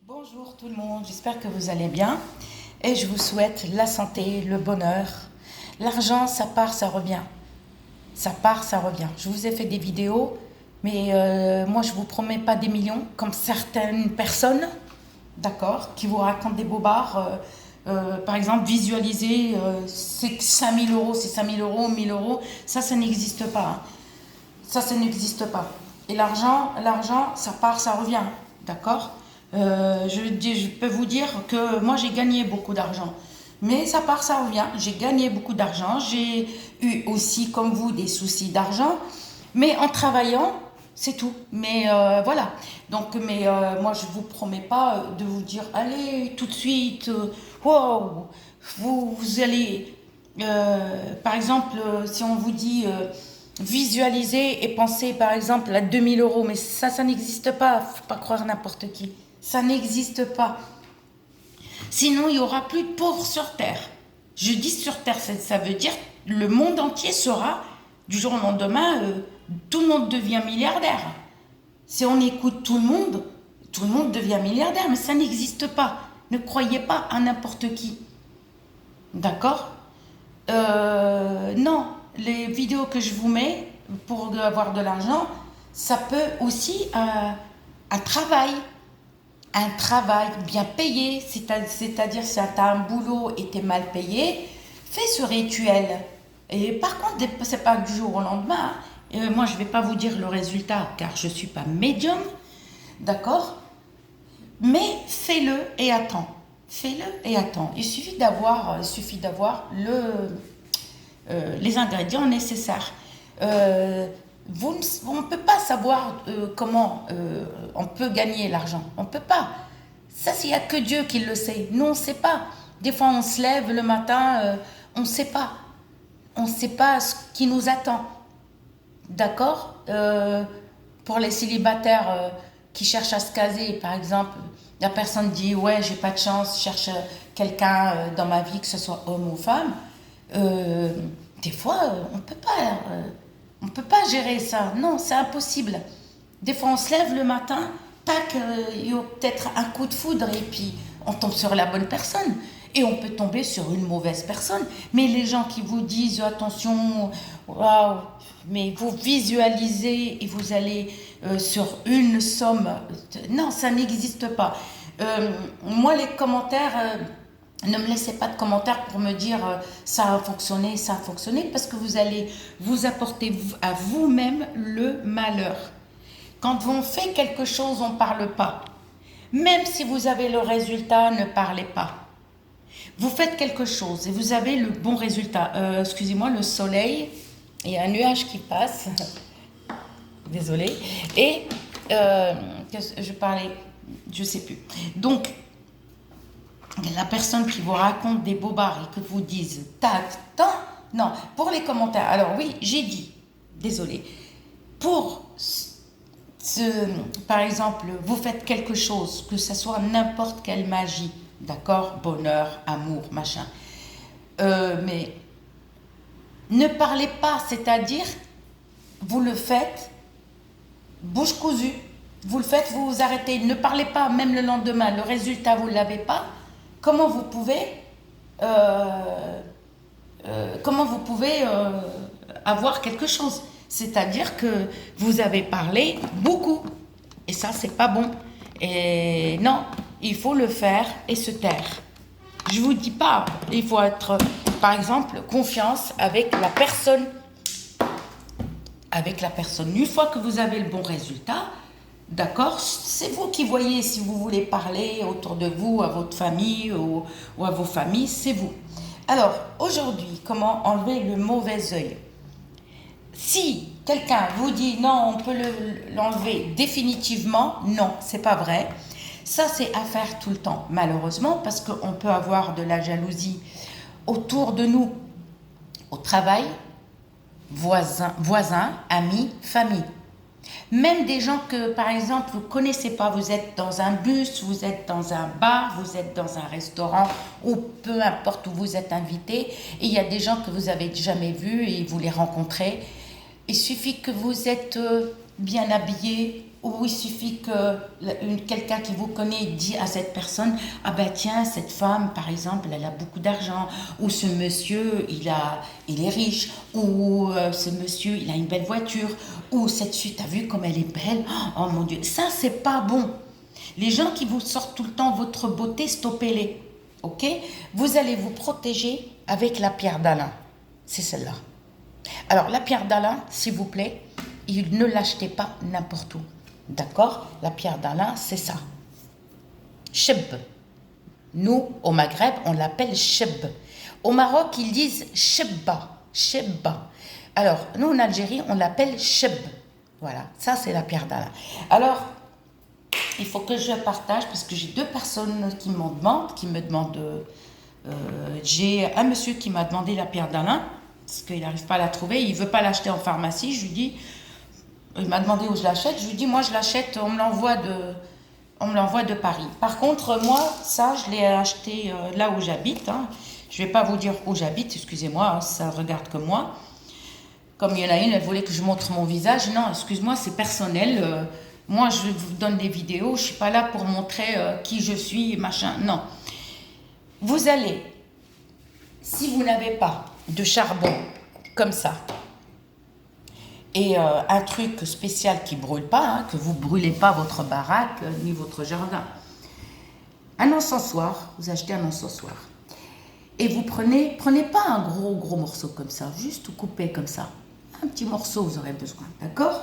Bonjour tout le monde, j'espère que vous allez bien et je vous souhaite la santé, le bonheur. L'argent, ça part, ça revient. Ça part, ça revient. Je vous ai fait des vidéos, mais moi je vous promets pas des millions comme certaines personnes, d'accord, qui vous racontent des bobards. Par exemple, visualiser, c'est 5000 euros, c'est 5000 euros, 1000 euros, ça n'existe pas, hein. Ça n'existe pas. Et l'argent, ça part, ça revient, d'accord. Je peux vous dire que moi, j'ai gagné beaucoup d'argent. Mais ça part, ça revient. J'ai gagné beaucoup d'argent. J'ai eu aussi, comme vous, des soucis d'argent. Mais en travaillant, c'est tout. Mais voilà. Donc, moi, je ne vous promets pas de vous dire, allez, tout de suite, wow, vous allez par exemple, si on vous dit visualiser et penser par exemple à 2000 euros, mais ça n'existe pas, faut pas croire n'importe qui. Ça n'existe pas. Sinon, il y aura plus de pauvres sur Terre. Je dis sur Terre, ça veut dire le monde entier sera, du jour au lendemain, tout le monde devient milliardaire. Si on écoute tout le monde devient milliardaire, mais ça n'existe pas. Ne croyez pas à n'importe qui. D'accord. Non, les vidéos que je vous mets pour avoir de l'argent, ça peut aussi un travail bien payé, c'est-à-dire si tu as un boulot et tu es mal payé, fais ce rituel. Et par contre, c'est pas du jour au lendemain, hein. Moi, je ne vais pas vous dire le résultat car je ne suis pas médium, d'accord. Mais fais-le et attends. Fais-le et attends. Il suffit d'avoir les ingrédients nécessaires. On ne peut pas savoir comment on peut gagner l'argent. On ne peut pas. Ça, il n'y a que Dieu qui le sait. Nous, on ne sait pas. Des fois, on se lève le matin, on ne sait pas. On ne sait pas ce qui nous attend. D'accord. Pour les célibataires qui cherchent à se caser, par exemple, la personne dit ouais, j'ai pas de chance, je cherche quelqu'un dans ma vie, que ce soit homme ou femme. Euh, des fois, on peut pas gérer ça. Non, c'est impossible. Des fois, on se lève le matin, tac, il y a peut-être un coup de foudre et puis on tombe sur la bonne personne. Et on peut tomber sur une mauvaise personne. Mais les gens qui vous disent attention, waouh, mais vous visualisez et vous allez sur une somme. Non, ça n'existe pas. Moi, les commentaires, ne me laissez pas de commentaires pour me dire ça a fonctionné, parce que vous allez vous apporter à vous-même le malheur. Quand on fait quelque chose, on ne parle pas. Même si vous avez le résultat, ne parlez pas. Vous faites quelque chose et vous avez le bon résultat. Excusez-moi, le soleil et un nuage qui passe. Désolée. Et je parlais, je sais plus. Donc, la personne qui vous raconte des bobards et que vous dise tac, tac, non, pour les commentaires. Alors oui, j'ai dit, désolée, pour par exemple, vous faites quelque chose, que ce soit n'importe quelle magie, d'accord, bonheur, amour, machin, mais ne parlez pas, c'est-à-dire, vous le faites, bouche cousue, vous le faites, vous vous arrêtez, ne parlez pas, même le lendemain, le résultat, vous ne l'avez pas, comment vous pouvez, euh, avoir quelque chose. C'est-à-dire que vous avez parlé beaucoup. Et ça, c'est pas bon. Et non, il faut le faire et se taire. Je vous dis pas, il faut être, par exemple, confiance avec la personne. Avec la personne. Une fois que vous avez le bon résultat, d'accord, c'est vous qui voyez si vous voulez parler autour de vous, à votre famille ou à vos familles, c'est vous. Alors, aujourd'hui, comment enlever le mauvais œil? Si quelqu'un vous dit non, on peut l'enlever définitivement, non, c'est pas vrai. Ça, c'est à faire tout le temps, malheureusement, parce qu'on peut avoir de la jalousie autour de nous, au travail, voisins, amis, famille. Même des gens que, par exemple, vous ne connaissez pas, vous êtes dans un bus, vous êtes dans un bar, vous êtes dans un restaurant, ou peu importe où vous êtes invité, et il y a des gens que vous n'avez jamais vus et vous les rencontrez. Il suffit que vous êtes bien habillé, où il suffit que quelqu'un qui vous connaît dit à cette personne, ah ben tiens, cette femme par exemple, elle a beaucoup d'argent, ou ce monsieur, il est riche, ou ce monsieur, il a une belle voiture, ou cette fille, t'as vu comme elle est belle, oh mon Dieu, ça c'est pas bon. Les gens qui vous sortent tout le temps votre beauté, stoppez-les, ok? Vous allez vous protéger avec la pierre d'Alain, c'est celle-là. Alors la pierre d'Alain, s'il vous plaît, ne l'achetez pas n'importe où. D'accord? La pierre d'Alain, c'est ça. Cheb. Nous, au Maghreb, on l'appelle cheb. Au Maroc, ils disent chebba. Chebba. Alors, nous, en Algérie, on l'appelle cheb. Voilà, ça, c'est la pierre d'Alain. Alors, il faut que je partage, parce que j'ai deux personnes qui me demandent. J'ai un monsieur qui m'a demandé la pierre d'Alain, parce qu'il n'arrive pas à la trouver, il ne veut pas l'acheter en pharmacie. Je lui dis... Il m'a demandé où je l'achète. Je lui dis, moi, je l'achète, on me l'envoie de Paris. Par contre, moi, ça, je l'ai acheté là où j'habite. Hein. Je ne vais pas vous dire où j'habite, excusez-moi, hein, ça ne regarde que moi. Comme il y en a une, elle voulait que je montre mon visage. Non, excuse-moi, c'est personnel. Moi, je vous donne des vidéos. Je ne suis pas là pour montrer qui je suis, machin. Non. Vous allez, si vous n'avez pas de charbon comme ça, et un truc spécial qui ne brûle pas, hein, que vous ne brûlez pas votre baraque ni votre jardin. Un encensoir, vous achetez un encensoir. Et vous prenez pas un gros morceau comme ça, juste coupé comme ça. Un petit morceau, vous aurez besoin, d'accord?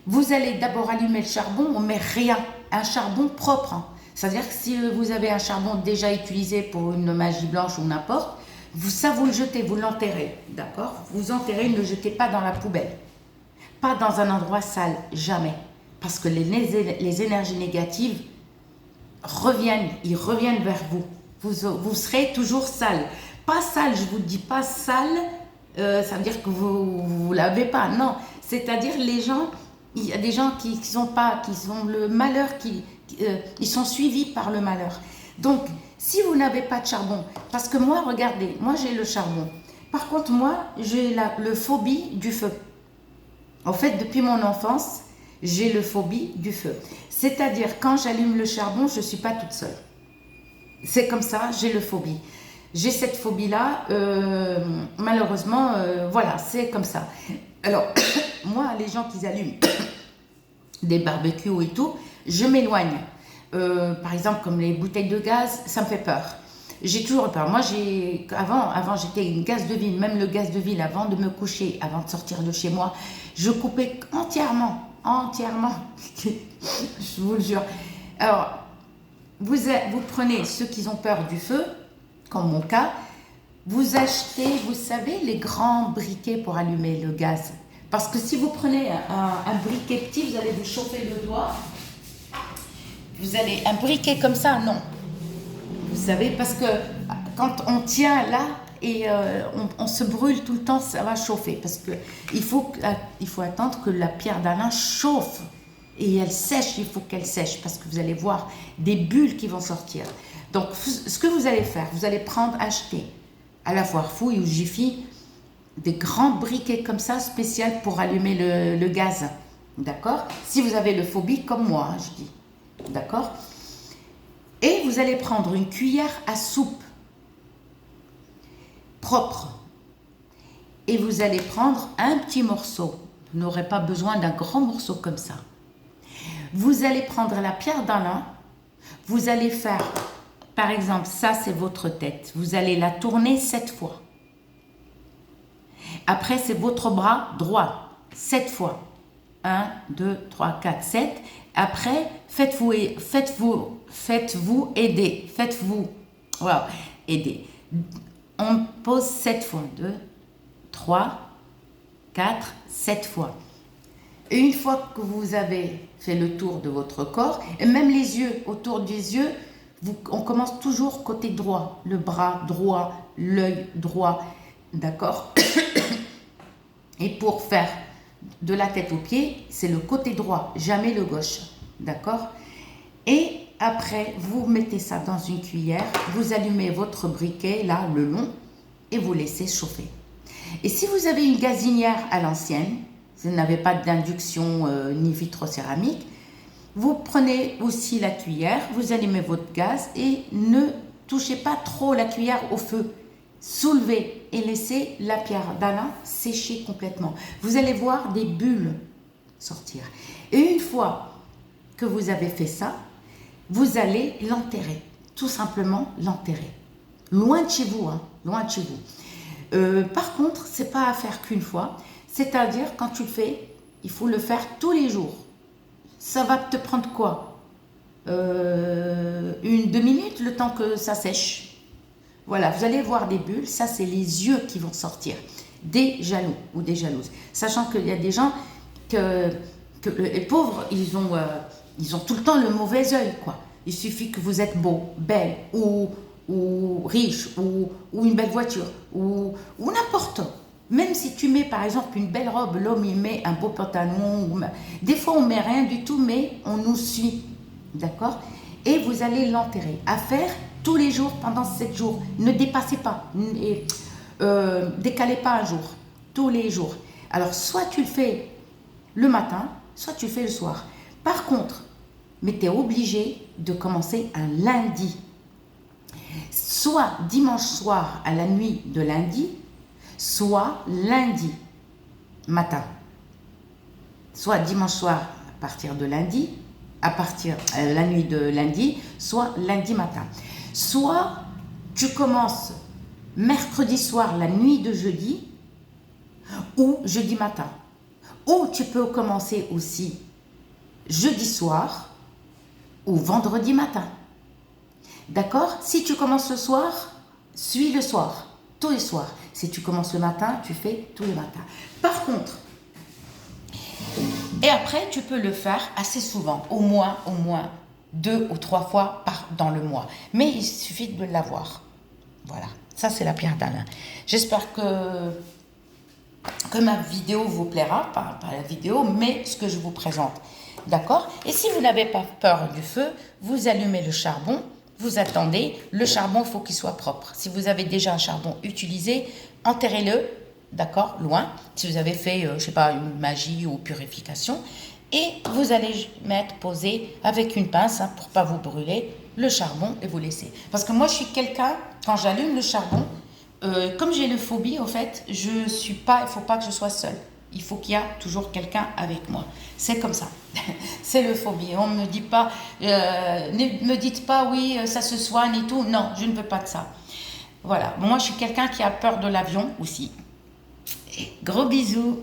Vous allez d'abord allumer le charbon, on ne met rien, un charbon propre. Hein. C'est-à-dire que si vous avez un charbon déjà utilisé pour une magie blanche ou n'importe, ça, vous le jetez, vous l'enterrez, d'accord? Vous enterrez, ne le jetez pas dans la poubelle. Pas dans un endroit sale, jamais. Parce que les énergies négatives ils reviennent vers vous. Vous serez toujours sale. Pas sale, je vous dis pas sale, ça veut dire que vous l'avez pas. Non, c'est-à-dire les gens, il y a des gens qui ont le malheur, ils sont suivis par le malheur. Donc, si vous n'avez pas de charbon, parce que moi, regardez, moi j'ai le charbon. Par contre, moi, j'ai le phobie du feu. En fait, depuis mon enfance, j'ai le phobie du feu. C'est-à-dire, quand j'allume le charbon, je ne suis pas toute seule. C'est comme ça, j'ai le phobie. J'ai cette phobie-là, malheureusement, voilà, c'est comme ça. Alors, moi, les gens qui allument des barbecues et tout, je m'éloigne. Par exemple, comme les bouteilles de gaz, ça me fait peur. J'ai toujours peur. Moi, avant j'étais une gaz de ville, même le gaz de ville, avant de me coucher, avant de sortir de chez moi, je coupais entièrement, je vous le jure. Alors, vous prenez ceux qui ont peur du feu, comme mon cas, vous achetez, vous savez, les grands briquets pour allumer le gaz. Parce que si vous prenez un briquet petit, vous allez vous chauffer le doigt. Vous allez un briquet comme ça, non. Vous savez, parce que quand on tient là et on se brûle tout le temps, ça va chauffer. Parce que il faut attendre que la pierre d'Alain chauffe et elle sèche. Il faut qu'elle sèche parce que vous allez voir des bulles qui vont sortir. Donc, ce que vous allez faire, vous allez acheter à la foire fouille ou Jiffy des grands briquets comme ça, spécial pour allumer le gaz. D'accord? Si vous avez le phobie comme moi, je dis. D'accord? Et vous allez prendre une cuillère à soupe propre. Et vous allez prendre un petit morceau. Vous n'aurez pas besoin d'un grand morceau comme ça. Vous allez prendre la pierre d'Alain. Vous allez faire, par exemple, ça c'est votre tête. Vous allez la tourner 7 fois. Après, c'est votre bras droit. 7 fois. 1, 2, 3, 4, 7. Après, faites-vous aider. Faites-vous aider. On pose 7 fois. 2, 3, 4, 7 fois. Et une fois que vous avez fait le tour de votre corps, et même les yeux, autour des yeux, on commence toujours côté droit. Le bras droit, l'œil droit. D'accord? Et pour faire de la tête aux pieds, c'est le côté droit, jamais le gauche. D'accord? Et après, vous mettez ça dans une cuillère, vous allumez votre briquet, là, le long, et vous laissez chauffer. Et si vous avez une gazinière à l'ancienne, vous n'avez pas d'induction ni vitrocéramique, vous prenez aussi la cuillère, vous allumez votre gaz et ne touchez pas trop la cuillère au feu. Soulevez et laissez la pierre d'Alain sécher complètement. Vous allez voir des bulles sortir. Et une fois que vous avez fait ça, vous allez l'enterrer. Tout simplement l'enterrer. Loin de chez vous, hein, loin de chez vous. Par contre, c'est pas à faire qu'une fois. C'est-à-dire, quand tu le fais, il faut le faire tous les jours. Ça va te prendre quoi? 2 minutes, le temps que ça sèche. Voilà, vous allez voir des bulles, ça c'est les yeux qui vont sortir, des jaloux ou des jalouses. Sachant qu'il y a des gens que les pauvres, ils ont tout le temps le mauvais œil, quoi. Il suffit que vous êtes beau, belle, ou riche, ou une belle voiture, ou n'importe. Même si tu mets par exemple une belle robe, l'homme il met un beau pantalon, des fois on met rien du tout, mais on nous suit, d'accord? Et vous allez l'enterrer. À faire tous les jours pendant 7 jours. Ne dépassez pas, et, décalez pas un jour, tous les jours. Alors soit tu le fais le matin, soit tu le fais le soir. Par contre, mais tu es obligé de commencer un lundi. Soit dimanche soir à la nuit de lundi, soit lundi matin. Soit dimanche soir à partir de lundi, à partir la nuit de lundi, soit lundi matin. Soit tu commences mercredi soir, la nuit de jeudi, ou jeudi matin. Ou tu peux commencer aussi jeudi soir ou vendredi matin. D'accord? Si tu commences le soir, suis le soir, tous les soirs. Si tu commences le matin, tu fais tous les matins. Par contre, et après, tu peux le faire assez souvent, au moins 2 ou 3 fois dans le mois. Mais il suffit de l'avoir. Voilà, ça c'est la pierre d'Alain. J'espère que ma vidéo vous plaira, pas la vidéo, mais ce que je vous présente. D'accord? Et si vous n'avez pas peur du feu, vous allumez le charbon, vous attendez. Le charbon, il faut qu'il soit propre. Si vous avez déjà un charbon utilisé, enterrez-le, d'accord, loin. Si vous avez fait, je ne sais pas, une magie ou purification. Et vous allez poser avec une pince, hein, pour ne pas vous brûler, le charbon et vous laisser. Parce que moi, je suis quelqu'un, quand j'allume le charbon, comme j'ai le phobie, en fait, je suis pas, il ne faut pas que je sois seule. Il faut qu'il y a toujours quelqu'un avec moi. C'est comme ça. C'est le phobie. On ne me dit pas, ne me dites pas, oui, ça se soigne et tout. Non, je ne veux pas de ça. Voilà. Moi, je suis quelqu'un qui a peur de l'avion aussi. Et gros bisous.